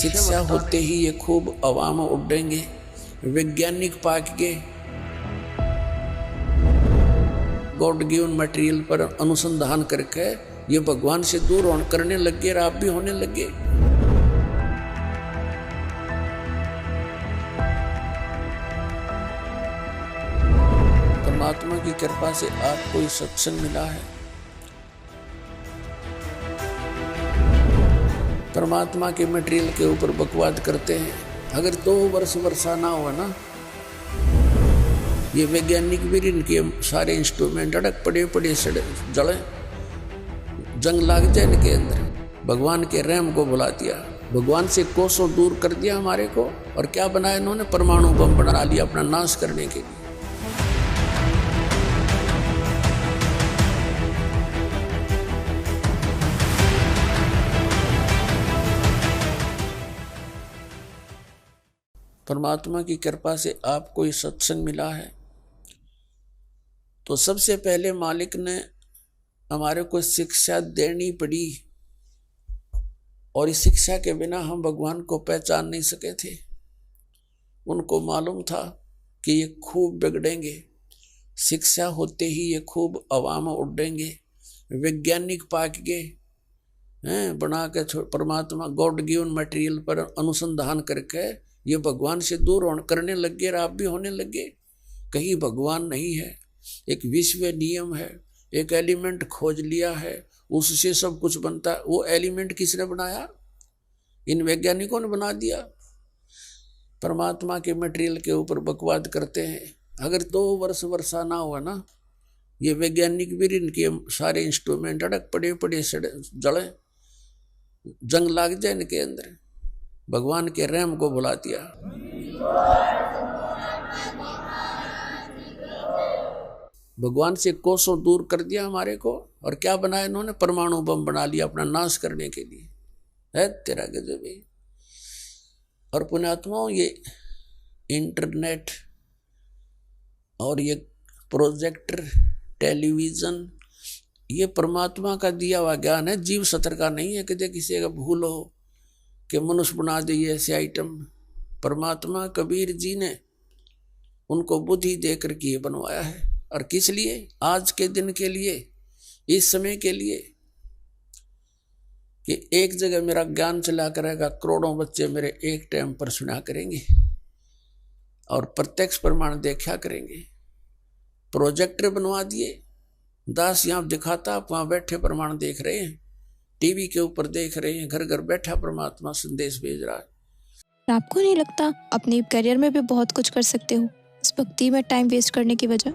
शिक्षा होते ही ये खूब अवाम उड़ेंगे, वैज्ञानिक पाक के गॉड गिवन मटेरियल पर अनुसंधान करके ये भगवान से दूर करने लग गए और आप भी होने लगे। परमात्मा की कृपा से आपको ये सत्संग मिला है। परमात्मा के मटेरियल के ऊपर बकवाद करते हैं। अगर 2 वर्ष वर्षा ना हुआ ना, ये वैज्ञानिक भी इनके सारे इंस्ट्रूमेंट अड़क पड़े सड़े जड़े, जंग लाग जाए इनके अंदर। भगवान के रहम को भुला दिया, भगवान से कोसों दूर कर दिया हमारे को। और क्या बनाया इन्होंने? परमाणु बम बना लिया अपना नाश करने के लिए। परमात्मा की कृपा से आपको ये सत्संग मिला है। तो सबसे पहले मालिक ने हमारे को शिक्षा देनी पड़ी, और इस शिक्षा के बिना हम भगवान को पहचान नहीं सके थे। उनको मालूम था कि ये खूब बिगड़ेंगे, शिक्षा होते ही ये खूब अवाम उड़ेंगे, वैज्ञानिक पाक के बना के परमात्मा गॉड गिवन मटेरियल पर अनुसंधान करके ये भगवान से दूर करने लग गए और आप भी होने लगे। कहीं भगवान नहीं है, एक विश्व नियम है, एक एलिमेंट खोज लिया है, उससे सब कुछ बनता है। वो एलिमेंट किसने बनाया? इन वैज्ञानिकों ने बना दिया। परमात्मा के मटेरियल के ऊपर बकवाद करते हैं। अगर 2 वर्ष वर्षा ना हुआ ना, ये वैज्ञानिक भी इनके सारे इंस्ट्रूमेंट अड़क पड़े सड़े जड़े, जंग लाग जाए इनके अंदर। भगवान के रहम को भुला दिया। भगवान से कोसों दूर कर दिया हमारे को। और क्या बनाया इन्होंने? परमाणु बम बना लिया अपना नाश करने के लिए। है तेरा गजब है। और पुण्यात्माओं, ये इंटरनेट और ये प्रोजेक्टर, टेलीविजन, ये परमात्मा का दिया हुआ ज्ञान है, जीव सत्र का नहीं है कि किसी का भूल हो कि मनुष्य बना दे ऐसे आइटम। परमात्मा कबीर जी ने उनको बुद्धि देकर के ये बनवाया है। और किस लिए? आज के दिन के लिए, इस समय के लिए, कि एक जगह मेरा ज्ञान चला करेगा, करोड़ों बच्चे मेरे एक टाइम पर सुना करेंगे और प्रत्यक्ष प्रमाण देखा करेंगे। प्रोजेक्टर बनवा दिए, दास यहाँ दिखाता, आप वहां बैठे प्रमाण देख रहे हैं, टीवी के ऊपर देख रहे हैं, घर घर बैठा परमात्मा संदेश भेज रहा है। आपको नहीं लगता अपने करियर में भी बहुत कुछ कर सकते हो इस भक्ति में टाइम वेस्ट करने की बजाय?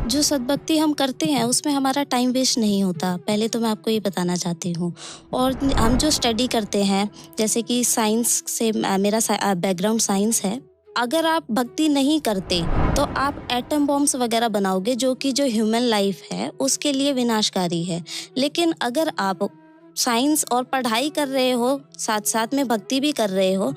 जो सद्भक्ति हम करते हैं उसमें हमारा टाइम वेस्ट नहीं होता, पहले तो मैं आपको ये बताना चाहती हूँ। और हम जो स्टडी करते हैं, जैसे कि साइंस से, मेरा बैकग्राउंड साइंस है, अगर आप भक्ति नहीं करते तो आप एटम बॉम्ब्स वगैरह बनाओगे जो कि जो ह्यूमन लाइफ है उसके लिए विनाशकारी है। लेकिन अगर आप साइंस और पढ़ाई कर रहे हो, साथ साथ में भक्ति भी कर रहे हो,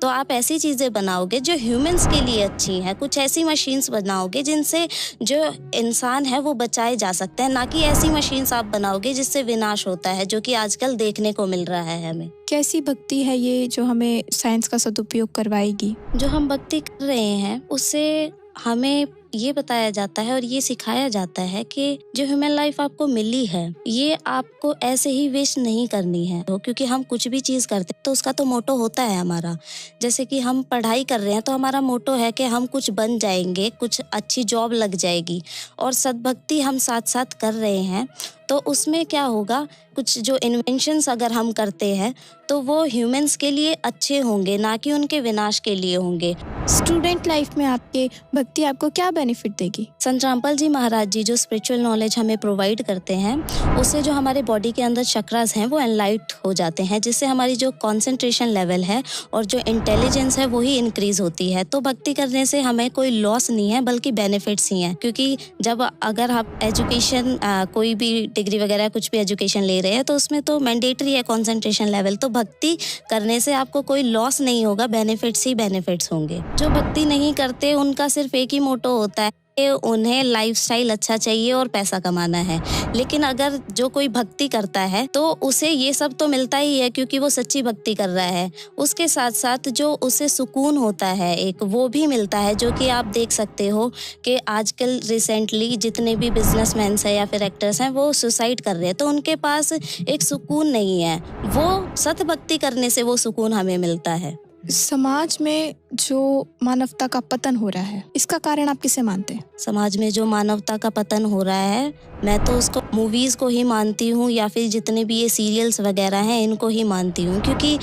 तो आप ऐसी चीज़ें बनाओगे जो ह्यूमंस के लिए अच्छी हैं। कुछ ऐसी मशीन्स बनाओगे जिनसे जो इंसान है वो बचाए जा सकते हैं, ना कि ऐसी मशीन्स आप बनाओगे जिससे विनाश होता है, जो कि आजकल देखने को मिल रहा है हमें। कैसी भक्ति है ये जो हमें साइंस का सदुपयोग करवाएगी? जो हम भक्ति कर रहे हैं उससे हमें ये बताया जाता है और ये सिखाया जाता है कि जो ह्यूमन लाइफ आपको मिली है ये आपको ऐसे ही वेस्ट नहीं करनी है, क्योंकि हम कुछ भी चीज़ करते हैं तो उसका तो मोटो होता है हमारा। जैसे कि हम पढ़ाई कर रहे हैं तो हमारा मोटो है कि हम कुछ बन जाएंगे, कुछ अच्छी जॉब लग जाएगी। और सद्भक्ति हम साथ साथ कर रहे हैं तो उसमें क्या होगा, कुछ जो इन्वेंशंस अगर हम करते हैं तो वो ह्यूमंस के लिए अच्छे होंगे, ना कि उनके विनाश के लिए होंगे। स्टूडेंट लाइफ में आपके भक्ति आपको क्या बेनिफिट देगी? संत रामपाल जी महाराज जी जो स्पिरिचुअल नॉलेज हमें प्रोवाइड करते हैं उससे जो हमारे बॉडी के अंदर चक्रास हैं वो एनलाइट हो जाते हैं, जिससे हमारी जो कंसंट्रेशन लेवल है और जो इंटेलिजेंस है वही इंक्रीज होती है। तो भक्ति करने से हमें कोई लॉस नहीं है बल्कि बेनिफिट्स ही हैं, क्योंकि जब अगर आप एजुकेशन कोई भी डिग्री वगैरह कुछ भी एजुकेशन ले रहे हैं तो उसमें तो मैंडेटरी है कंसंट्रेशन लेवल। तो भक्ति करने से आपको कोई लॉस नहीं होगा, बेनिफिट्स ही बेनिफिट्स होंगे। जो भक्ति नहीं करते उनका सिर्फ एक ही मोटो होता है उन्हें लाइफस्टाइल अच्छा चाहिए और पैसा कमाना है। लेकिन अगर जो कोई भक्ति करता है तो उसे ये सब तो मिलता ही है, क्योंकि वो सच्ची भक्ति कर रहा है। उसके साथ साथ जो उसे सुकून होता है एक, वो भी मिलता है, जो कि आप देख सकते हो कि आजकल रिसेंटली जितने भी बिजनेसमैन हैं या फिर एक्टर्स हैं वो सुसाइड कर रहे हैं, तो उनके पास एक सुकून नहीं है। वो सत भक्ति करने से वो सुकून हमें मिलता है। समाज में जो मानवता का पतन हो रहा है, इसका कारण आप किसे मानते हैं? समाज में जो मानवता का पतन हो रहा है, मैं तो उसको मूवीज़ को ही मानती हूँ, या फिर जितने भी ये सीरियल्स वगैरह हैं इनको ही मानती हूँ, क्योंकि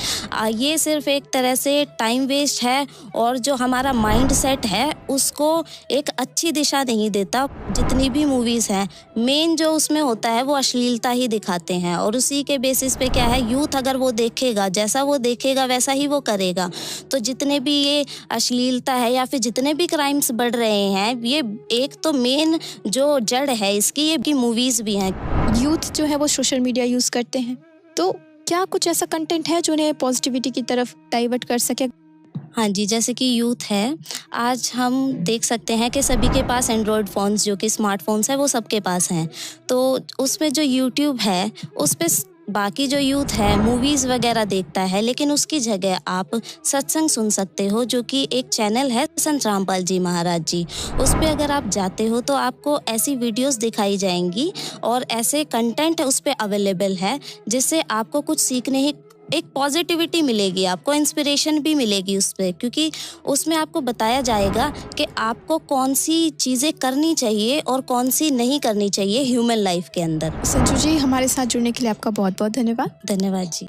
ये सिर्फ एक तरह से टाइम वेस्ट है और जो हमारा माइंड सेट है उसको एक अच्छी दिशा नहीं देता। जितनी भी मूवीज़ हैं, मेन जो उसमें होता है वो अश्लीलता ही दिखाते हैं, और उसी के बेसिस पे क्या है, यूथ अगर वो देखेगा, जैसा वो देखेगा वैसा ही वो करेगा। तो जितने भी ये अश्लीलता है या फिर जितने भी क्राइम्स बढ़ रहे हैं, ये एक तो मेन जो जड़ है इसकी, ये मूवीज़ भी हैं। यूथ जो है वो सोशल मीडिया यूज़ करते हैं, तो क्या कुछ ऐसा कंटेंट है जो उन्हें पॉजिटिविटी की तरफ डाइवर्ट कर सके? हाँ जी, जैसे कि यूथ है, आज हम देख सकते हैं कि सभी के पास एंड्रॉयड फ़ोन्स, जो कि स्मार्टफोन्स हैं, वो सबके पास हैं। तो उसमें जो यूट्यूब है, उस पे बाकी जो यूथ है मूवीज़ वगैरह देखता है, लेकिन उसकी जगह आप सत्संग सुन सकते हो, जो कि एक चैनल है संत रामपाल जी महाराज जी। उस पे अगर आप जाते हो तो आपको ऐसी वीडियोस दिखाई जाएंगी और ऐसे कंटेंट उस पे अवेलेबल है, जिससे आपको कुछ सीखने ही, एक पॉजिटिविटी मिलेगी, आपको इंस्पिरेशन भी मिलेगी उस पर, क्योंकि उसमें आपको बताया जाएगा कि आपको कौन सी चीज़ें करनी चाहिए और कौन सी नहीं करनी चाहिए ह्यूमन लाइफ के अंदर। संजू जी, हमारे साथ जुड़ने के लिए आपका बहुत बहुत धन्यवाद। धन्यवाद जी।